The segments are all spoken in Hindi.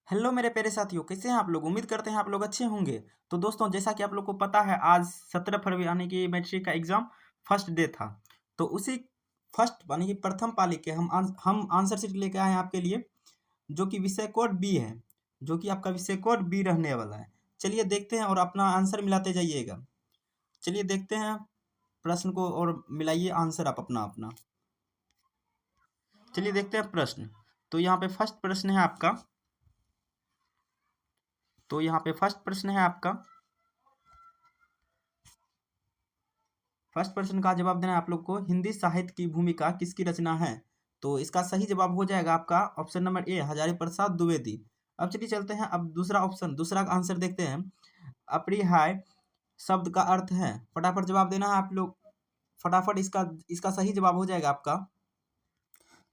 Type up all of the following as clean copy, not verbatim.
हेलो मेरे प्यारे साथियों, कैसे हैं आप लोग। उम्मीद करते हैं आप लोग अच्छे होंगे। तो दोस्तों, जैसा कि आप लोग को पता है, आज 17 फरवरी यानी कि मैट्रिक का एग्जाम फर्स्ट डे था। तो उसी फर्स्ट यानी कि प्रथम पाली के हम आंसर शीट लेके आए हैं आपके लिए, जो कि विषय कोड बी है, जो कि आपका विषय कोड बी रहने वाला है। चलिए देखते हैं और अपना आंसर मिलाते जाइएगा। चलिए देखते हैं प्रश्न को और मिलाइए आंसर आप अपना अपना। चलिए देखते हैं प्रश्न। तो यहाँ पे फर्स्ट प्रश्न है आपका। तो यहाँ पे फर्स्ट प्रश्न है आपका। फर्स्ट प्रश्न का जवाब देना है आप लोग को। हिंदी साहित्य की भूमिका किसकी रचना है। तो इसका सही जवाब हो जाएगा आपका option number A, Hazari Prasad Dwivedi. अब चलिए चलते हैं, अब दूसरा आंसर देखते हैं। अपरिहार्य शब्द का अर्थ है। फटाफट जवाब देना है आप लोग। फटाफट इसका इसका सही जवाब हो जाएगा आपका।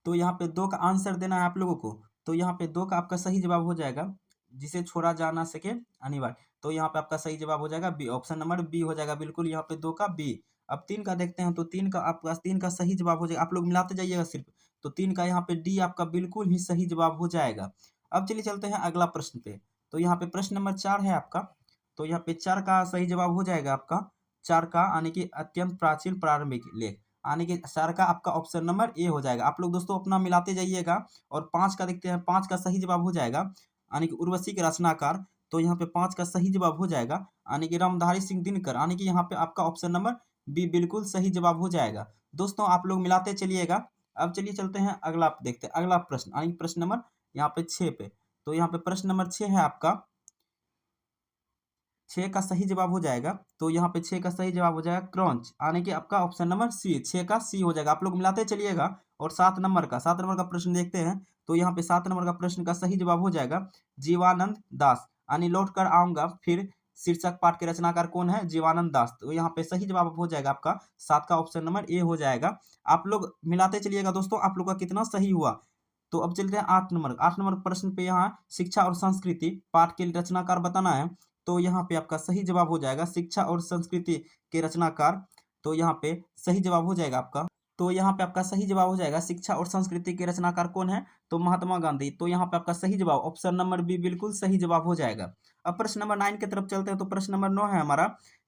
तो यहाँ पे 2 का आंसर देना है आप लोगों को। तो यहाँ पे 2 का आपका सही जवाब हो जाएगा, जिसे छोड़ा जा ना सके अनिवार्य। तो यहाँ पे आपका सही जवाब हो जाएगा बी, ऑप्शन नंबर बी हो जाएगा बिल्कुल। यहाँ पे 2 का बी। अब 3 का देखते हैं। तो 3 का सही जवाब हो जाएगा। आप लोग मिलाते जाइएगा सिर्फ। तो 3 का यहाँ पे डी आपका बिल्कुल ही सही जवाब हो जाएगा। अब चलिए चलते हैं अगला प्रश्न पे। तो यहाँ पे प्रश्न नंबर 4 है आपका। तो यहाँ पे 4 का सही जवाब हो जाएगा आपका। 4 का यानी कि अत्यंत प्राचीन प्रारंभिक लेख, यानी कि 4 का आपका ऑप्शन नंबर ए हो जाएगा। आप लोग दोस्तों अपना मिलाते जाइएगा। और 5 का देखते हैं। 5 का सही जवाब हो जाएगा, यानी कि उर्वशी के रचनाकार। तो यहाँ पे 5 का सही जवाब हो जाएगा, यानी कि रामधारी सिंह दिनकर, यानी कि यहाँ पे आपका ऑप्शन नंबर बी बिल्कुल सही जवाब हो जाएगा। दोस्तों आप लोग मिलाते चलिएगा। अब चलिए चलते हैं अगला देखते हैं अगला प्रश्न, यानी प्रश्न नंबर यहाँ पे 6 पे। तो यहाँ पे प्रश्न नंबर 6 है आपका। 6 का सही जवाब हो जाएगा। तो यहाँ पे 6 का सही जवाब हो जाएगा क्रंच, यानी कि आपका ऑप्शन नंबर सी, 6 का सी हो जाएगा। आप लोग मिलाते चलिएगा। और 7 नंबर का प्रश्न देखते हैं। तो यहाँ पे 7 नंबर का प्रश्न का सही जवाब हो जाएगा जीवानंद दास, यानी लौट कर आऊंगा फिर। शीर्षक पाठ के रचनाकार कौन है, जीवानंद दास। तो यहाँ पे सही जवाब हो जाएगा आपका 7 का ऑप्शन नंबर ए हो जाएगा। आप लोग मिलाते चलिएगा दोस्तों, आप लोग का कितना सही हुआ। तो अब चलते हैं 8 नंबर प्रश्न पे। यहाँ शिक्षा और संस्कृति पाठ के रचनाकार बताना है। तो यहाँ पे आपका सही जवाब हो जाएगा शिक्षा और संस्कृति के रचनाकार। तो यहाँ पे सही जवाब हो जाएगा आपका। तो यहाँ पे आपका सही जवाब हो जाएगा शिक्षा और संस्कृति के रचनाकार कौन है, तो महात्मा गांधी। तो यहाँ पे आपका सही जवाब ऑप्शन नंबर बी बिल्कुल सही जवाब हो जाएगा। अब प्रश्न नंबर 9 की तरफ चलते हैं। तो प्रश्न नंबर 9 है हमारा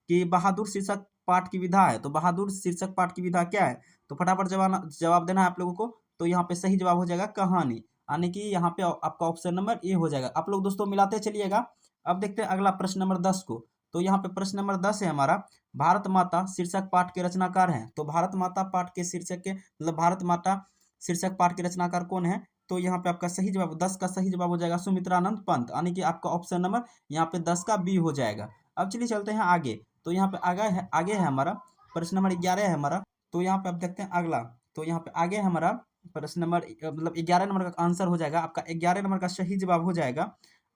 कि बहादुर शीर्षक पाठ की विधा है। तो बहादुर शीर्षक पाठ की विधा क्या है। तो फटाफट जवाब देना है आप लोगों को। तो यहाँ पे सही जवाब हो जाएगा कहानी, यानी कि यहाँ पे आपका ऑप्शन नंबर ए हो जाएगा। आप लोग दोस्तों मिलाते चलिएगा। अब देखते हैं अगला प्रश्न नंबर 10 को। तो यहाँ पे प्रश्न नंबर 10 है हमारा। भारत माता शीर्षक पाठ के रचनाकार हैं। तो भारत माता पाठ के शीर्षक के मतलब भारत माता शीर्षक पाठ के रचनाकार कौन है। तो यहाँ पे आपका सही जवाब 10 का सही जवाब हो जाएगा सुमित्रानंद पंत, यानी कि आपका ऑप्शन नंबर यहाँ पे 10 का बी हो जाएगा। अब चलिए चलते हैं आगे। तो यहाँ पे आगे है हमारा प्रश्न नंबर 11 है हमारा। तो यहाँ पे आप देखते हैं अगला। तो यहाँ पे आगे है हमारा प्रश्न नंबर मतलब 11 नंबर का आंसर हो जाएगा आपका। 11 नंबर का सही जवाब हो जाएगा,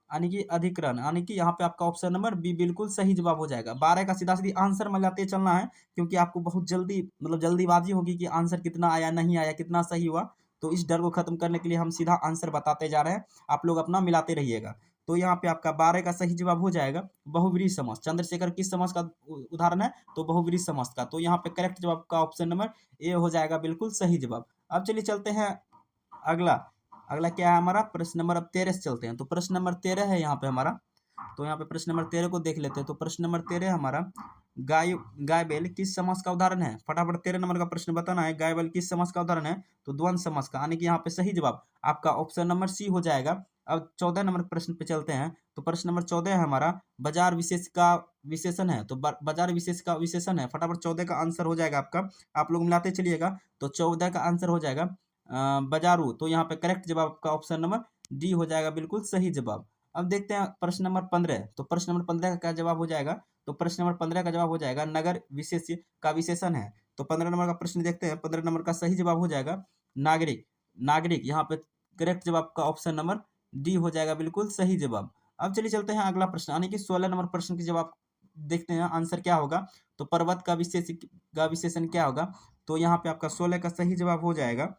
यानी कि अधिकरण, यानी कि यहाँ पे आपका ऑप्शन नंबर बी बिल्कुल सही जवाब हो जाएगा। 12 का सीधा सीधी आंसर मिलाते चलना है, क्योंकि आपको बहुत जल्दी मतलब जल्दीबाजी होगी कि आंसर कितना आया नहीं आया कितना सही हुआ। तो इस डर को खत्म करने के लिए हम सीधा आंसर बताते जा रहे हैं। आप लोग अपना मिलाते रहिएगा। तो यहाँ पे आपका 12 का सही जवाब हो जाएगा बहुव्रीहि समास। चंद्रशेखर किस समास का उदाहरण है, तो बहुव्रीहि समास का। तो यहाँ पे करेक्ट जवाब का ऑप्शन नंबर ए हो जाएगा बिल्कुल सही जवाब। अब चलिए चलते हैं अगला। अगला क्या है हमारा प्रश्न नंबर अब 13 से चलते हैं। तो प्रश्न नंबर 13 है यहाँ पे हमारा। तो यहाँ पे प्रश्न नंबर 13 को देख लेते हैं। तो प्रश्न नंबर 13 हमारा गाय गाय बैल किस समास का उदाहरण है। फटाफट 13 नंबर का प्रश्न बताना है गाय बैल किस समास का उदाहरण है। तो द्वंद्व समास का, यानी कि यहाँ पे सही जवाब आपका ऑप्शन नंबर सी हो जाएगा। अब 14 नंबर प्रश्न पे चलते हैं। तो प्रश्न नंबर 14 है हमारा बाजार विशेष का विशेषण है। तो बाजार विशेष का विशेषण है। फटाफट 14 का आंसर हो जाएगा आपका। आप लोग मिलाते चलिएगा। तो 14 का आंसर हो जाएगा बाजारू। तो यहाँ पे करेक्ट जवाब का ऑप्शन नंबर डी हो जाएगा बिल्कुल सही जवाब। अब देखते हैं प्रश्न नंबर 15। तो प्रश्न नंबर 15 का क्या जवाब हो जाएगा। तो प्रश्न नंबर 15 का जवाब हो जाएगा नगर विशेष का विशेषण है। तो 15 नंबर का प्रश्न देखते हैं। 15 नंबर का सही जवाब हो जाएगा नागरिक। नागरिक यहाँ पे करेक्ट जवाब का ऑप्शन नंबर डी हो जाएगा बिल्कुल सही जवाब। अब चलिए चलते हैं अगला प्रश्न, यानी कि 16 नंबर प्रश्न के जवाब देखते हैं आंसर क्या होगा। तो पर्वत का विशेषण क्या होगा। तो यहाँ पे आपका 16 का सही जवाब हो जाएगा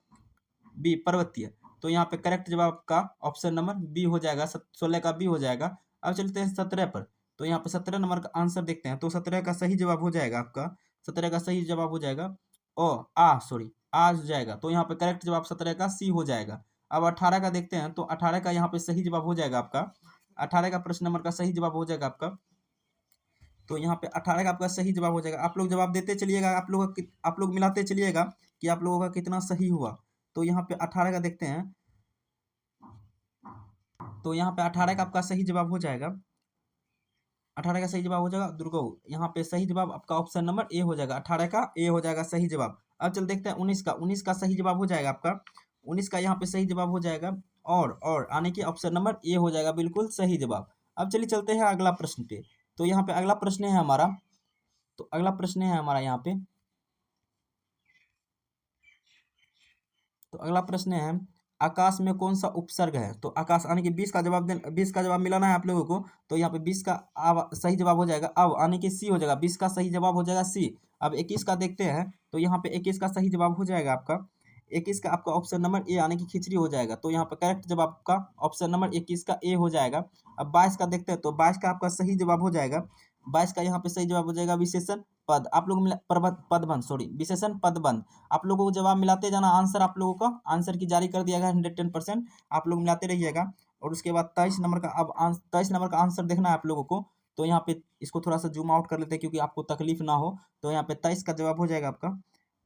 बी पर्वतीय। तो यहाँ पे करेक्ट जवाब का ऑप्शन नंबर बी हो जाएगा, 16 का बी हो जाएगा। अब चलते हैं 17 पर। तो यहाँ पे 17 नंबर का आंसर देखते हैं। तो 17 का सही जवाब हो जाएगा आपका। 17 का सही जवाब हो जाएगा ओ आ सॉरी आ हो जाएगा। तो यहाँ पे करेक्ट जवाब 17 का सी हो जाएगा। अब 18 का देखते हैं, तो 18 का यहाँ पे सही जवाब हो जाएगा आपका, 18 का प्रश्न नंबर का सही जवाब हो जाएगा आपका। तो यहाँ पे 18 का आपका सही जवाब हो जाएगा। आप लोग जवाब देते चलिएगा, आप लोग मिलाते चलिएगा कि आप लोगों का कितना सही हुआ। तो यहाँ पे 18 का देखते हैं, तो यहाँ पे 18 का आपका सही जवाब हो जाएगा, 18 का सही जवाब हो जाएगा दुर्गो। यहाँ पे सही जवाब आपका ऑप्शन नंबर ए हो जाएगा, 18 का ए हो जाएगा सही जवाब। अब चल देखते हैं 19 का, 19 का सही जवाब हो जाएगा आपका, 19 का यहाँ पे सही जवाब हो जाएगा, और आने की ऑप्शन नंबर ए हो जाएगा बिल्कुल सही जवाब। अब चलिए चलते हैं अगला प्रश्न पे। तो यहाँ पे अगला प्रश्न है हमारा, तो अगला प्रश्न है हमारा यहाँ पे, तो अगला प्रश्न है आकाश में कौन सा उपसर्ग है। तो आकाश आने की 20 का जवाब 20 का जवाब मिलाना है आप लोगों को। तो यहाँ पे 20 का सही जवाब हो जाएगा, अब आने की सी हो जाएगा, 20 का सही जवाब हो जाएगा सी। अब 21 का देखते हैं, तो यहाँ पे 21 का सही जवाब हो जाएगा आपका, 21 का आपका ऑप्शन नंबर ए यानी कि खिचड़ी हो जाएगा। तो यहाँ पे करेक्ट जवाब आपका ऑप्शन नंबर 21 का ए हो जाएगा। अब 22 का देखते हैं, तो 22 का आपका सही जवाब हो जाएगा, 22 का यहाँ पे सही जवाब हो जाएगा विशेषण पद। आप लोग पदबंध, सॉरी विशेषण पदबंध। आप लोगों को जवाब मिलाते जाना, आंसर आप लोगों का आंसर की जारी कर दिया गया 110%, आप लोग मिलाते रहिएगा। और उसके बाद 23 नंबर का, अब 23 नंबर का आंसर देखना है आप लोगों को। तो यहाँ पे इसको थोड़ा सा जूम आउट कर लेते हैं क्योंकि आपको तकलीफ ना हो। तो यहाँ पे 23 का जवाब हो जाएगा आपका,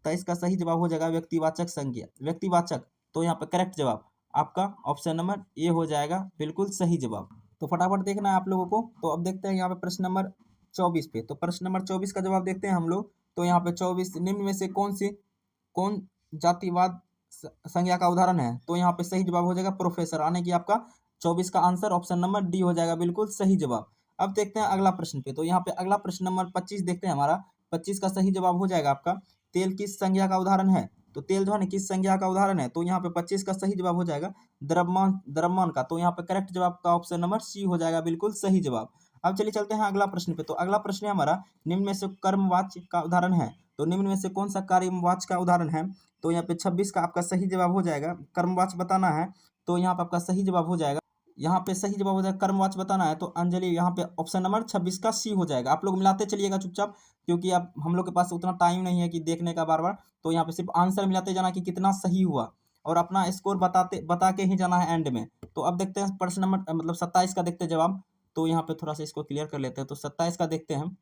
23 का सही जवाब हो जाएगा व्यक्तिवाचक संज्ञा, व्यक्तिवाचक। तो यहाँ पे करेक्ट जवाब आपका ऑप्शन नंबर ए हो जाएगा बिल्कुल सही जवाब। तो फटाफट देखना है आप लोगों को। तो अब देखते हैं यहाँ पे प्रश्न नंबर 24 पे। तो प्रश्न नंबर 24 का जवाब देखते हैं हम लोग। तो यहाँ पे 24, निम्न में से कौन जातिवाद संज्ञा का उदाहरण है। तो यहाँ पे सही जवाब हो जाएगा प्रोफेसर, आने की आपका 24 का आंसर ऑप्शन नंबर डी हो जाएगा बिल्कुल सही जवाब। अब देखते हैं अगला प्रश्न पे। तो यहाँ पे अगला प्रश्न नंबर 25 देखते हैं हमारा, 25 का सही जवाब हो जाएगा आपका, तेल किस संज्ञा का उदाहरण है। तो तेल जो है ना किस संज्ञा का उदाहरण है। तो यहाँ पे 25 का सही जवाब हो जाएगा द्रव्यमान का। तो यहाँ पे करेक्ट जवाब का ऑप्शन नंबर सी हो जाएगा बिल्कुल सही जवाब। अब चलिए चलते हैं अगला प्रश्न पे। तो अगला प्रश्न है हमारा, निम्न में से कर्मवाच्य का उदाहरण है। तो निम्न में से कौन सा कर्मवाच्य का उदाहरण है। तो यहाँ पे 26 का आपका सही जवाब हो जाएगा, कर्मवाच्य बताना है। तो यहाँ पे आपका सही जवाब हो जाएगा, यहाँ पे सही जवाब हो जाएगा कर्मवाच्य बताना है। तो अंजलि यहाँ पे ऑप्शन नंबर 26 का सी हो जाएगा। आप लोग मिलाते चलिएगा चुपचाप, क्योंकि अब हम लोग के पास उतना टाइम नहीं है कि देखने का बार बार। तो यहाँ पे सिर्फ आंसर मिलाते जाना कि कितना सही हुआ, और अपना स्कोर बता के ही जाना है एंड में। तो अब देखते हैं प्रश्न नंबर मतलब 27 का देखते हैं जवाब। तो यहाँ पे थोड़ा सा इसको क्लियर कर लेते हैं। तो 27 का देखते हैं,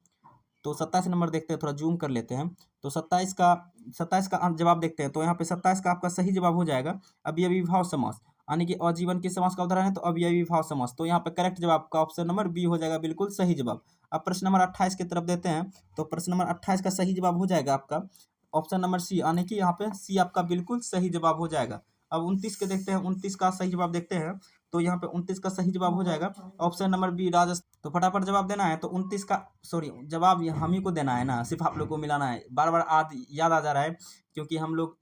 तो 27 नंबर देखते हैं, थोड़ा जूम कर लेते हैं। तो 27 का जवाब देखते हैं। तो यहाँ पे 27 का आपका सही जवाब हो जाएगा अवयवी भाव समास, यानी कि अजीवन के समास का उदाहरण है। तो अवयवी भाव समास, तो यहाँ पे करेक्ट जवाब का ऑप्शन नंबर बी हो जाएगा बिल्कुल सही जवाब। अब प्रश्न नंबर 28 की तरफ देते हैं। तो प्रश्न नंबर 28 का सही जवाब हो जाएगा आपका ऑप्शन नंबर सी, यानी कि यहाँ पे सी आपका बिल्कुल सही जवाब हो जाएगा। अब 29 के देखते हैं, 29 का सही जवाब देखते हैं। तो यहाँ पे 29 का सही जवाब हो जाएगा ऑप्शन नंबर बी राजस्थान। तो फटाफट जवाब देना है। तो 29 का, सॉरी जवाब हम ही को देना है ना, सिर्फ आप लोग को मिलाना है। बार बार याद आ जा रहा है क्योंकि हम लोग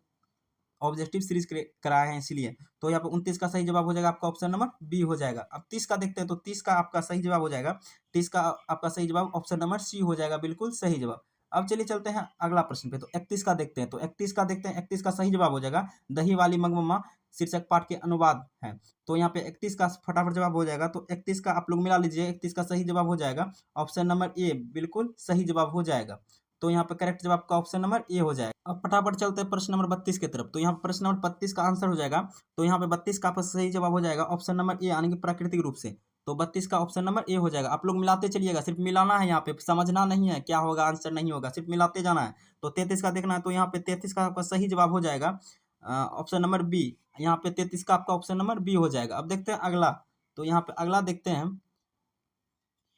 ऑब्जेक्टिव सीरीज कराए हैं इसलिए। तो यहाँ पे 29 का सही जवाब हो जाएगा आपका ऑप्शन नंबर बी हो जाएगा। अब 30 का देखते हैं। तो 30 का आपका सही जवाब हो जाएगा, 30 का आपका सही जवाब ऑप्शन नंबर सी हो जाएगा बिल्कुल सही जवाब। अब चलिए चलते हैं अगला प्रश्न पे। तो 31 का देखते हैं। तो 31 का देखते हैं, 31 का सही जवाब हो जाएगा दही वाली मगमम्मा शीर्षक पाठ के अनुवाद है। तो यहाँ पे 31 का फटाफट जवाब हो जाएगा। तो 31 का आप लोग मिला लीजिए, 31 का सही जवाब हो जाएगा ऑप्शन नंबर ए बिल्कुल सही जवाब हो जाएगा। तो यहाँ पे करेक्ट जवाब का ऑप्शन नंबर ए हो जाएगा। अब फटाफट चलते हैं प्रश्न नंबर 32 की तरफ। तो यहाँ पे प्रश्न नंबर 32 का आंसर हो जाएगा। तो यहाँ पे 32 का आपका सही जवाब हो जाएगा ऑप्शन नंबर ए, यानी कि प्राकृतिक रूप से। तो 32 का ऑप्शन नंबर ए हो जाएगा। आप लोग मिलाते चलिएगा, सिर्फ मिलाना है, यहाँ पे समझना नहीं है क्या होगा आंसर नहीं होगा, सिर्फ मिलाते जाना है। तो 33 का देखना है। तो यहाँ पे 33 का आपका सही जवाब हो जाएगा ऑप्शन नंबर बी, यहाँ पे 33 का आपका ऑप्शन नंबर बी हो जाएगा। अब देखते हैं अगला। तो यहाँ पे अगला देखते हैं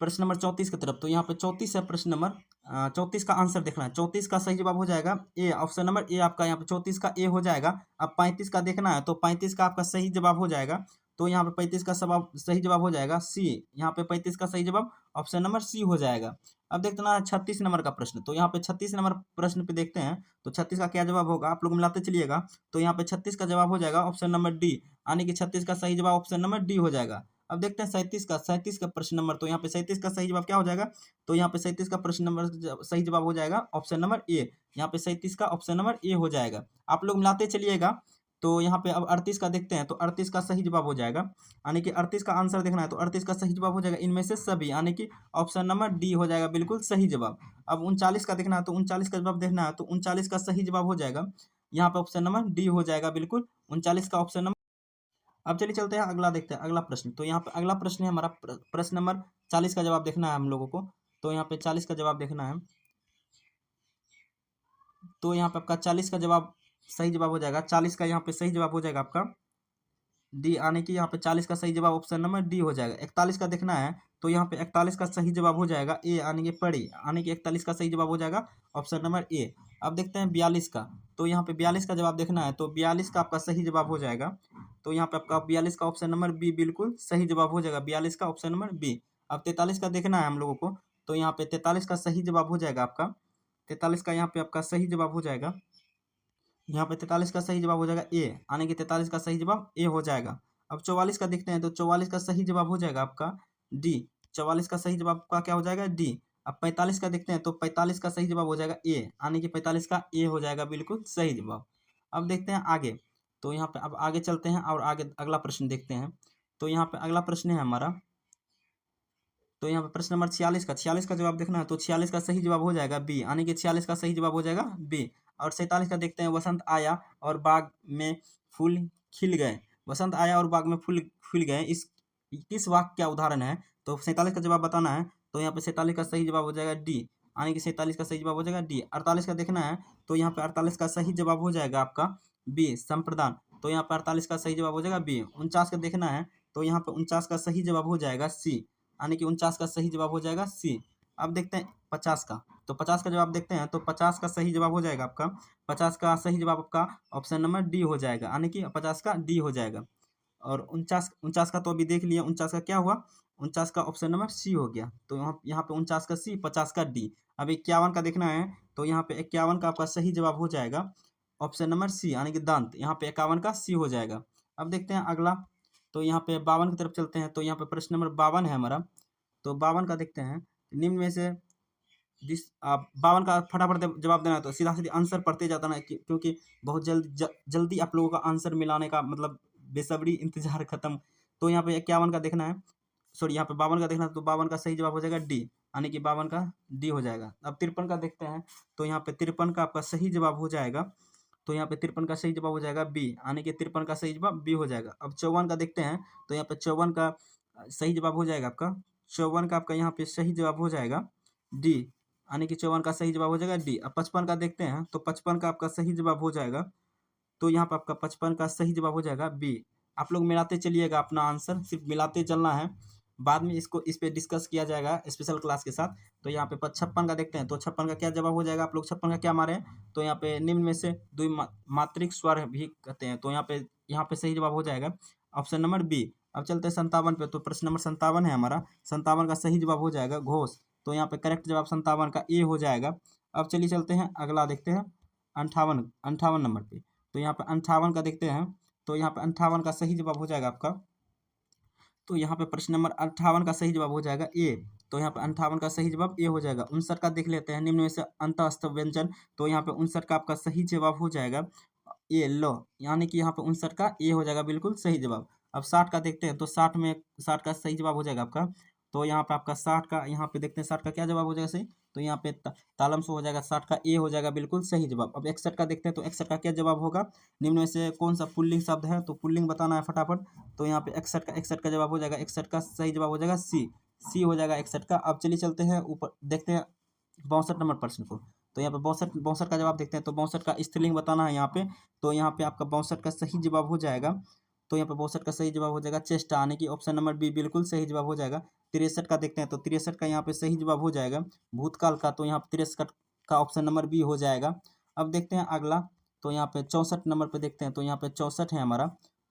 प्रश्न नंबर 34 की तरफ। तो यहाँ पे 34 है प्रश्न नंबर 34 का आंसर देखना है। 34 का सही जवाब हो जाएगा ए, ऑप्शन नंबर ए आपका यहाँ पे 34 का ए हो जाएगा। अब 35 का देखना है। तो 35 का आपका सही जवाब हो जाएगा। तो यहाँ पे 35 का सही जवाब हो जाएगा सी, यहाँ पे 35 का सही जवाब ऑप्शन नंबर सी हो जाएगा। अब देखते ना 36 नंबर का प्रश्न। तो यहाँ पे 36 नंबर प्रश्न पे देखते हैं। तो 36 का क्या जवाब होगा, आप लोग मिलाते चलिएगा। तो यहाँ पे 36 का जवाब हो जाएगा ऑप्शन नंबर डी, यानी कि 36 का सही जवाब ऑप्शन नंबर डी हो जाएगा। अब देखते हैं 37 का प्रश्न नंबर। तो यहाँ पे 37 का सही जवाब क्या हो जाएगा। तो यहाँ पे 37 का प्रश्न नंबर सही जवाब हो जाएगा ऑप्शन नंबर ए, यहाँ पे 37 का ऑप्शन नंबर ए हो जाएगा। आप लोग मिलाते चलिएगा। तो यहाँ पे अब 38 का देखते हैं। तो 38 का सही जवाब हो जाएगा, यानी कि 38 का आंसर देखना है। तो 38 का सही जवाब हो जाएगा इनमें से सभी, यानी कि ऑप्शन नंबर डी हो जाएगा बिल्कुल सही जवाब। अब 39 का देखना है। तो 39 का जवाब देखना है। तो 39 का सही जवाब हो जाएगा यहाँ पे ऑप्शन नंबर डी हो जाएगा बिल्कुल 39 का ऑप्शन नंबर। अब चलिए चलते हैं अगला, देखते हैं अगला प्रश्न। तो यहाँ पे अगला प्रश्न है हमारा प्रश्न नंबर 40 का जवाब देखना है हम लोगों को। तो यहाँ पे 40 का जवाब देखना है। तो यहाँ पे आपका 40 का जवाब सही जवाब हो जाएगा। 40 का यहाँ पे सही जवाब हो जाएगा आपका डी, यानी कि यहाँ पे 40 का सही जवाब ऑप्शन नंबर डी हो जाएगा। 41 का देखना है। तो यहाँ पे 41 का सही जवाब हो जाएगा ए, यानी कि पड़ी, यानी कि 41 का सही जवाब हो जाएगा ऑप्शन नंबर ए। अब देखते हैं 42 का। तो यहाँ पे 42 का जवाब देखना है। तो 42 का आपका सही जवाब हो जाएगा। तो यहाँ पे आपका 42 का ऑप्शन नंबर बी बिल्कुल सही जवाब हो जाएगा, 42 का ऑप्शन नंबर बी। अब 43 का देखना है हम लोगों को। तो यहाँ पे 43 का सही जवाब हो जाएगा आपका, 43 का यहाँ पे आपका सही जवाब हो जाएगा। यहाँ पे 43 का सही जवाब हो जाएगा ए, यानी कि 43 का सही जवाब ए हो जाएगा। अब 44 का देखते हैं। तो 44 का सही जवाब हो जाएगा आपका डी, 44 का सही जवाब का क्या हो जाएगा डी। अब 45 का देखते हैं। तो 45 का सही जवाब हो जाएगा ए, यानी कि 45 का ए हो जाएगा बिल्कुल सही जवाब। अब देखते हैं आगे। तो यहाँ पे अब आगे चलते हैं और आगे अगला प्रश्न देखते हैं। तो यहाँ पे अगला प्रश्न है हमारा। तो यहाँ पे प्रश्न नंबर 46 का जवाब देखना है। तो 46 का सही जवाब हो जाएगा बी, यानी कि 46 का सही जवाब हो जाएगा बी। और 47 का देखते हैं। वसंत आया और बाग में फूल खिल गए, वसंत आया और बाग में फूल खिल गए, इस किस वाक्य का उदाहरण है। तो 47 का जवाब बताना है। तो यहाँ पे 47 का सही जवाब हो जाएगा डी, यानी कि 47 का सही जवाब हो जाएगा डी। 48 का देखना है। तो यहाँ पे 48 का सही जवाब हो जाएगा आपका बी, संप्रदान। तो यहाँ पे 48 का सही जवाब हो जाएगा बी। 49 का देखना है। तो यहाँ पे 49 का सही जवाब हो जाएगा सी, यानी कि 49 का सही जवाब हो जाएगा सी। अब देखते हैं 50 का। तो 50 का जवाब देखते हैं। तो 50 का सही जवाब हो जाएगा आपका, 50 का सही जवाब आपका ऑप्शन नंबर डी हो जाएगा, यानी कि 50 का डी हो जाएगा। और 49 का तो अभी देख लिया। 49 का क्या हुआ, 49 का ऑप्शन नंबर सी हो गया। तो यहाँ पे 49 का सी, 50 का डी। अब 51 का देखना है। तो यहाँ पे 51 का आपका सही जवाब हो जाएगा ऑप्शन नंबर सी, यानी कि दंत। यहाँ पे 51 का सी हो जाएगा। अब देखते हैं अगला। तो यहाँ पे 52 की तरफ चलते हैं। तो यहाँ पे प्रश्न नंबर 52 है हमारा। तो 52 का देखते हैं। निम्न में से जिस आप 52 का फटाफट जवाब देना है। तो सीधा सीधा आंसर पढ़ते जाता ना, क्योंकि बहुत जल्दी आप लोगों का आंसर मिलाने का मतलब बेसब्री इंतजार खत्म। तो यहाँ पे 51 का देखना है, सॉरी यहाँ पे 52 का देखना है। तो 52 का सही जवाब हो जाएगा डी, यानी कि 52 का डी हो जाएगा। अब 53 का देखते हैं। तो यहाँ पे 53 का आपका सही जवाब हो जाएगा। तो यहाँ पे 53 का सही जवाब हो जाएगा बी, यानी कि 53 का सही जवाब बी हो जाएगा। अब 54 का देखते हैं। तो यहाँ पे 54 का सही जवाब हो जाएगा आपका, 54 का आपका यहाँ पे सही जवाब हो जाएगा डी, यानी कि 54 का सही जवाब हो जाएगा डी। अब 55 का देखते हैं। तो 55 का आपका सही जवाब हो जाएगा। तो यहाँ पे आपका 55 का सही जवाब हो जाएगा बी। आप लोग मिलाते चलिएगा अपना आंसर, सिर्फ मिलाते चलना है। बाद में इस पे डिस्कस किया जाएगा स्पेशल क्लास के साथ। तो यहाँ पे 56 का देखते हैं। तो 56 का क्या जवाब हो जाएगा, आप लोग 56 का क्या मारे हैं। तो यहाँ पे निम्न में से द्विमात्रिक स्वर भी कहते हैं। तो यहाँ पे सही जवाब हो जाएगा ऑप्शन नंबर बी। अब चलते हैं 57 पे। तो प्रश्न नंबर 57 है हमारा। 57 का सही जवाब हो जाएगा घोष। तो यहाँ पे करेक्ट जवाब 57 का ए हो जाएगा। अब चलिए चलते हैं अगला देखते हैं 58 नंबर पे। तो यहाँ पे 58 का देखते हैं। तो यहाँ पे 58 का सही जवाब हो जाएगा आपका। तो यहाँ पे प्रश्न नंबर 58 का सही जवाब हो जाएगा ए। तो यहाँ पे 58 का सही जवाब ए हो जाएगा। 59 का देख लेते हैं। निम्न में से अंतःस्थ व्यंजन। तो यहाँ पे 59 का आपका सही जवाब हो जाएगा ए, लो, यानी कि यहाँ पे 59 का ए हो जाएगा बिल्कुल सही जवाब। अब 60 का देखते हैं। तो 60 का सही जवाब हो जाएगा आपका। तो यहाँ पे आपका 60 का यहाँ पे देखते हैं 60 का क्या जवाब हो जाएगा सही। तो यहाँ पे तालम से हो जाएगा, 60 का ए हो जाएगा बिल्कुल सही जवाब। अब 61 का देखते हैं। तो 61 का क्या जवाब होगा, निम्न में से कौन सा पुल्लिंग शब्द है। तो पुल्लिंग बताना है फटाफट। तो यहाँ पे 61 का जवाब हो जाएगा, 61 का सही जवाब हो जाएगा सी हो जाएगा 61 का। अब चलिए चलते हैं ऊपर, देखते हैं 62 नंबर प्रश्न को। तो यहाँ पे 62 का जवाब देखते हैं। तो 62 का स्त्रीलिंग बताना है यहाँ पे। तो यहाँ पे आपका 62 का सही जवाब हो जाएगा। तो यहाँ पे 62 का सही जवाब हो जाएगा चेष्टा, यानी कि ऑप्शन नंबर बी बिल्कुल सही जवाब हो जाएगा। 63 का देखते हैं। तो 63 का यहाँ पे सही जवाब हो जाएगा भूतकाल का। तो यहाँ पे 63 का ऑप्शन नंबर बी हो जाएगा। अब देखते हैं अगला। तो यहाँ पे 64 नंबर पे देखते हैं। तो यहाँ पे 64 है हमारा।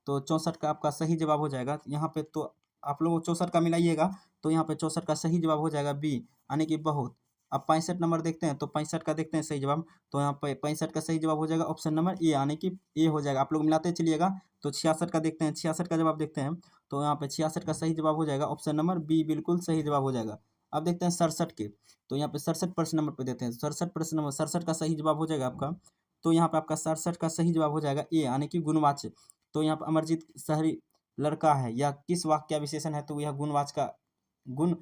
तो 64 का आपका सही जवाब हो जाएगा यहाँ पे। तो आप लोग 64 का मिलाइएगा। तो यहाँ पे 64 का सही जवाब हो जाएगा बी, यानी कि बहुत। अब 65 नंबर देखते हैं। तो 65 का देखते हैं सही जवाब। तो यहाँ पे 65 का सही जवाब हो जाएगा ऑप्शन नंबर ए, यानी कि ए हो जाएगा। आप लोग मिलाते चलिएगा। तो 66 का देखते हैं। 66 का जवाब देखते हैं। तो यहाँ पे 66 का सही जवाब हो जाएगा ऑप्शन नंबर बी, बिल्कुल सही जवाब हो जाएगा। अब देखते हैं 67 के। तो यहाँ पे 67 प्रश्न नंबर पे देते हैं। 67 प्रश्न नंबर 67 का सही जवाब हो जाएगा आपका। तो यहाँ पे आपका 67 का सही जवाब हो जाएगा ए, यानी कि गुणवाच्य। तो यहाँ पे अमरजीत शहरी लड़का है, यह किस वाक्य का विशेषण है। तो यह गुणवाचक का गुण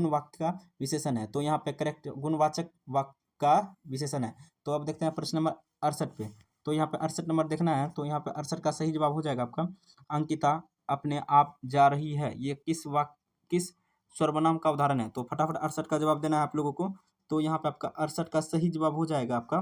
वाक्य का विशेषण है। तो यहाँ पे करेक्ट गुणवाचक वाक्य का विशेषण है। तो अब देखते हैं प्रश्न नंबर 68 पे। तो यहाँ पे 68 नंबर देखना है, तो यहाँ पे 68 का सही जवाब हो जाएगा आपका अंकिता अपने आप जा रही है। ये किस सर्वनाम का उदाहरण है? तो फटाफट 68 का जवाब देना है आप लोगों को। तो यहाँ पे आपका 68 का सही जवाब हो जाएगा आपका,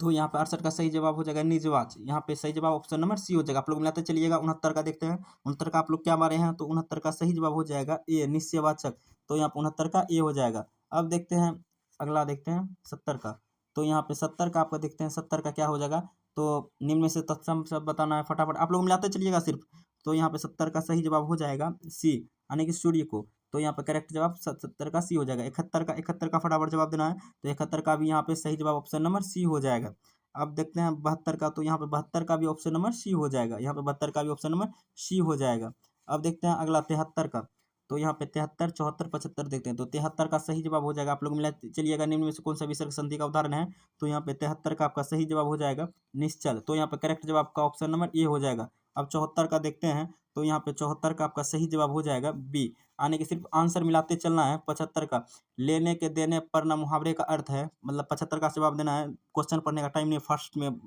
तो यहाँ पे 68 का सही जवाब हो जाएगा निजवाच। यहाँ पे सही जवाब ऑप्शन नंबर सी हो जाएगा। आप लोग मिलाते चलिएगा। 69 का देखते हैं, 69 का आप लोग क्या मारे हैं? तो 69 का सही जवाब हो जाएगा ए, निश्चयवाचक। तो यहाँ पे 69 का ए हो जाएगा। अब देखते हैं, अगला देखते हैं 70 का। तो यहाँ पे 70 का आपका देखते हैं, 70 का क्या हो जाएगा? तो निम्न में से तत्सम सब बताना है, फटाफट आप लोग मिलाते चलिएगा सिर्फ। तो यहाँ पे 70 का सही जवाब हो जाएगा सी, यानी कि सूर्य को। तो यहाँ पे करेक्ट जवाब 70 का सी हो जाएगा। 71 का फटाफट जवाब देना है। तो 71 का भी यहाँ पे सही जवाब ऑप्शन नंबर सी हो जाएगा। अब देखते हैं 72 का। तो यहाँ पे 72 का भी ऑप्शन नंबर सी हो जाएगा। यहाँ पे 72 का भी ऑप्शन नंबर सी हो जाएगा। अब देखते हैं अगला 73 का। तो यहाँ पे 73, 74, 75 देखते हैं। तो 73 का सही जवाब हो जाएगा। आप लोग मिला चलिएगा, निम्न में से कौन सा विसर्ग संधि का उदाहरण है? तो यहाँ पे 73 का आपका सही जवाब हो जाएगा निश्चल। तो यहाँ पे करेक्ट जवाब का ऑप्शन नंबर ए हो जाएगा। अब 74 का देखते हैं। तो यहाँ पे 74 का आपका सही जवाब हो जाएगा बी, यानी कि सिर्फ आंसर मिलाते चलना है। 75 का लेने के देने पर न मुहावरे का अर्थ है, मतलब 75 का जवाब देना है। क्वेश्चन पढ़ने का टाइम नहीं, फर्स्ट में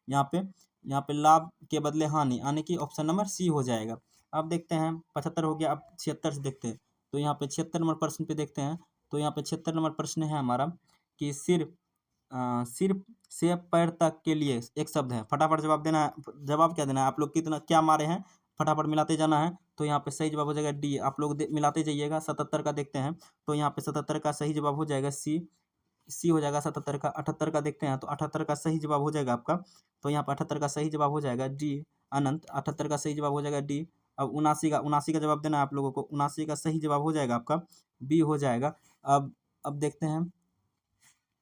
यहाँ पे लाभ के बदले हानि, यानी कि ऑप्शन नंबर सी हो जाएगा। अब देखते हैं 75 हो गया। अब 76 से देखते हैं। तो यहाँ पे 76 नंबर प्रश्न पे देखते हैं। तो यहाँ पे 76 नंबर प्रश्न है हमारा कि सिर्फ से पैर तक के लिए एक शब्द है। फटाफट जवाब देना है। जवाब क्या देना है? आप लोग कितना क्या मारे हैं? फटाफट मिलाते जाना है। तो यहाँ पे सही जवाब हो जाएगा डी। आप लोग मिलाते जाइएगा। 77 का देखते हैं। तो यहाँ पे 77 का सही जवाब हो जाएगा सी हो जाएगा 77 का। 78 का देखते हैं। तो 78 का सही जवाब हो जाएगा आपका। तो यहाँ पर 78 का सही जवाब हो जाएगा डी अनंत। 78 का सही जवाब हो जाएगा डी। अब 79 का जवाब देना है आप लोगों को। 79 का सही जवाब हो जाएगा आपका बी हो जाएगा। अब देखते हैं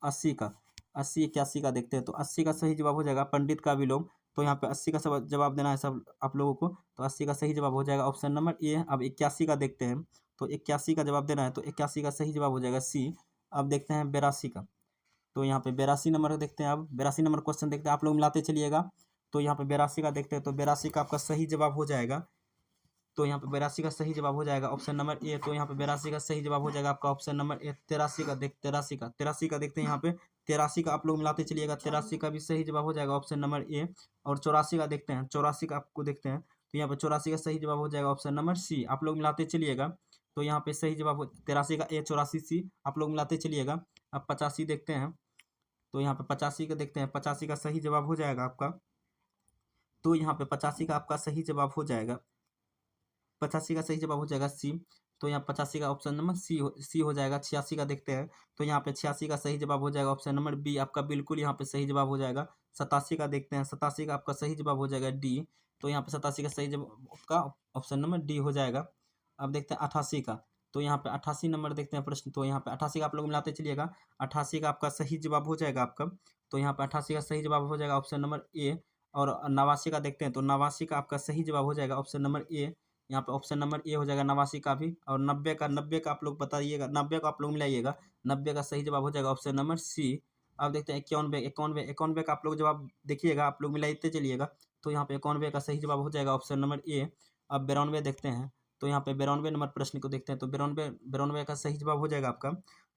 80 का। 80, 81 का देखते हैं। तो 80 का सही जवाब हो जाएगा पंडित का विलोम। तो यहाँ पे 80 का सब जवाब देना है सब आप लोगों को। तो 80 का सही जवाब हो जाएगा ऑप्शन नंबर ए। अब 81 का देखते हैं। तो 81 का जवाब देना है। तो 81 का सही जवाब हो जाएगा सी। अब देखते हैं 82 का। तो यहाँ पे 82 नंबर देखते हैं। अब 82 नंबर क्वेश्चन देखते हैं। आप लोग मिलाते चलिएगा। तो यहाँ पे 82 का देखते हैं। तो 82 का आपका सही जवाब हो जाएगा। तो यहाँ पे 82 का सही जवाब हो जाएगा ऑप्शन नंबर ए। तो यहाँ पे 82 का सही जवाब हो जाएगा आपका ऑप्शन नंबर ए। 83 का 83 का देखते हैं। यहाँ पे 83 का आप लोग मिलाते चलिएगा। 83 का भी सही जवाब हो जाएगा ऑप्शन नंबर ए। और 84 का देखते हैं। 84 का आपको देखते हैं। तो यहाँ पे 84 का सही जवाब हो जाएगा ऑप्शन नंबर सी। आप लोग मिलाते चलिएगा। तो यहाँ पे सही जवाब 83 का ए, 84 सी। आप लोग मिलाते चलिएगा। अब 85 देखते हैं। तो यहाँ पे 85 का देखते हैं। 85 का सही जवाब हो जाएगा आपका। तो यहाँ पे 85 का आपका सही जवाब हो जाएगा, 85 का सही जवाब हो जाएगा सी। तो यहाँ 85 का ऑप्शन नंबर सी हो जाएगा। 86 का देखते हैं। तो यहाँ पे 86 का सही जवाब हो जाएगा ऑप्शन नंबर बी आपका बिल्कुल यहाँ पे सही जवाब हो जाएगा। 87 का देखते हैं। 87 का आपका सही जवाब हो जाएगा डी। तो यहाँ पे 87 का सही जवाब का ऑप्शन नंबर डी हो जाएगा। अब देखते हैं 88 का। तो यहाँ पे 88 नंबर देखते हैं प्रश्न। तो यहाँ पे 88 का आप लोग मिलाते चलिएगा। 88 का आपका सही जवाब हो जाएगा आपका। तो यहाँ पे 88 का सही जवाब हो जाएगा ऑप्शन नंबर ए। और 89 का देखते हैं। तो 89 का आपका सही जवाब हो जाएगा ऑप्शन नंबर ए। यहाँ पे ऑप्शन नंबर ए हो जाएगा 89 का भी। और 90 का आप लोग बताइएगा। 90 का आप लोग मिलाइएगा। 90 का सही जवाब हो जाएगा ऑप्शन नंबर सी। अब देखते हैं 91 का आप लोग जवाब देखिएगा। आप लोग मिलाते चलिएगा। तो यहाँ पे 91 का सही जवाब हो जाएगा ऑप्शन नंबर ए। अब 92 देखते हैं। तो यहाँ पे 92 नंबर प्रश्न को देखते हैं। तो 92 का सही जवाब हो जाएगा आपका।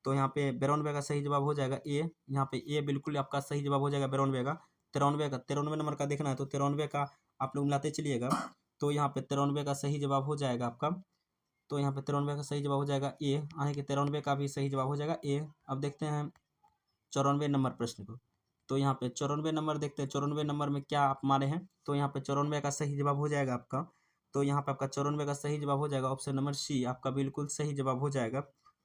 तो यहाँ पे 92 का सही जवाब हो जाएगा ए। यहाँ पे ए बिल्कुल आपका सही जवाब हो जाएगा 92 का। 93 नंबर का देखना है। तो 93 का आप लोग मिलाते चलिएगा। तो यहाँ पे 93 का सही जवाब हो जाएगा आपका। तो यहाँ पे 93 का सही जवाब हो जाएगा ए, यानी कि 93 का भी सही जवाब हो जाएगा ए। अब देखते हैं 94 नंबर प्रश्न को। तो यहाँ पे 94 नंबर देखते हैं। 94 नंबर में क्या आप मारे हैं? तो यहाँ पे 94 का सही जवाब हो जाएगा आपका। तो यहाँ पे आपका 94 का सही जवाब हो जाएगा ऑप्शन नंबर सी आपका बिल्कुल सही जवाब हो जाएगा।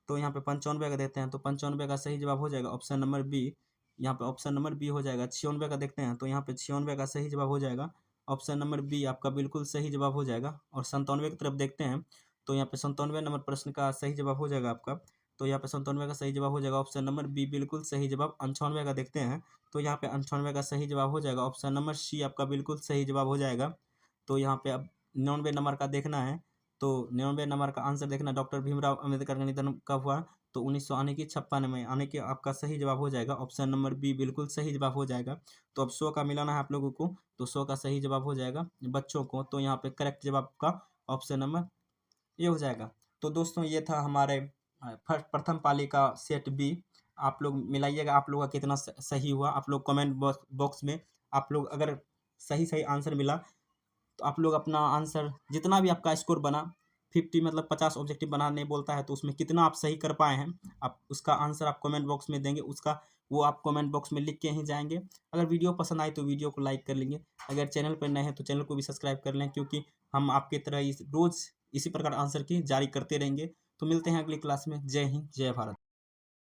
तो यहाँ पे 95 का देते हैं। तो 95 का सही जवाब हो जाएगा ऑप्शन नंबर बी। यहाँ पे ऑप्शन नंबर बी हो जाएगा। 96 का देखते हैं। तो यहाँ पे 96 का सही जवाब हो जाएगा ऑप्शन नंबर बी आपका बिल्कुल सही जवाब हो जाएगा। और 97 की तरफ देखते हैं। तो यहाँ पे 97 नंबर प्रश्न का सही जवाब हो जाएगा आपका। तो यहाँ पे 97 का सही जवाब हो जाएगा ऑप्शन नंबर बी बिल्कुल सही जवाब। 98 का देखते हैं। तो यहाँ पे 98 का सही जवाब हो जाएगा ऑप्शन नंबर सी आपका बिल्कुल सही जवाब हो जाएगा। तो यहाँ पे अब 99 नंबर का देखना है। तो 99 नंबर का आंसर देखना, डॉक्टर भीमराव अम्बेडकर का निधन कब हुआ? तो 1900 आने की 56 में, आने के आपका सही जवाब हो जाएगा ऑप्शन नंबर बी बिल्कुल सही जवाब हो जाएगा। तो अब 100 का मिलाना है आप लोगों को। तो 100 का सही जवाब हो जाएगा बच्चों को। तो यहाँ पे करेक्ट जवाब का ऑप्शन नंबर ये हो जाएगा। तो दोस्तों ये था हमारे प्रथम पाली का सेट बी। आप लोग मिलाइएगा आप लोग का कितना सही हुआ। आप लोग कमेंट बॉक्स में आप लोग अगर सही आंसर मिला तो आप लोग अपना आंसर जितना भी आपका स्कोर बना 50 मतलब 50 ऑब्जेक्टिव बनाने बोलता है तो उसमें कितना आप सही कर पाए हैं आप उसका आंसर आप कमेंट बॉक्स में देंगे। उसका वो आप कमेंट बॉक्स में लिख के ही जाएंगे। अगर वीडियो पसंद आए तो वीडियो को लाइक कर लेंगे। अगर चैनल पर नए हैं तो चैनल को भी सब्सक्राइब कर लें, क्योंकि हम आपकी तरह रोज़ इसी प्रकार आंसर की जारी करते रहेंगे। तो मिलते हैं अगली क्लास में। जय हिंद, जय भारत।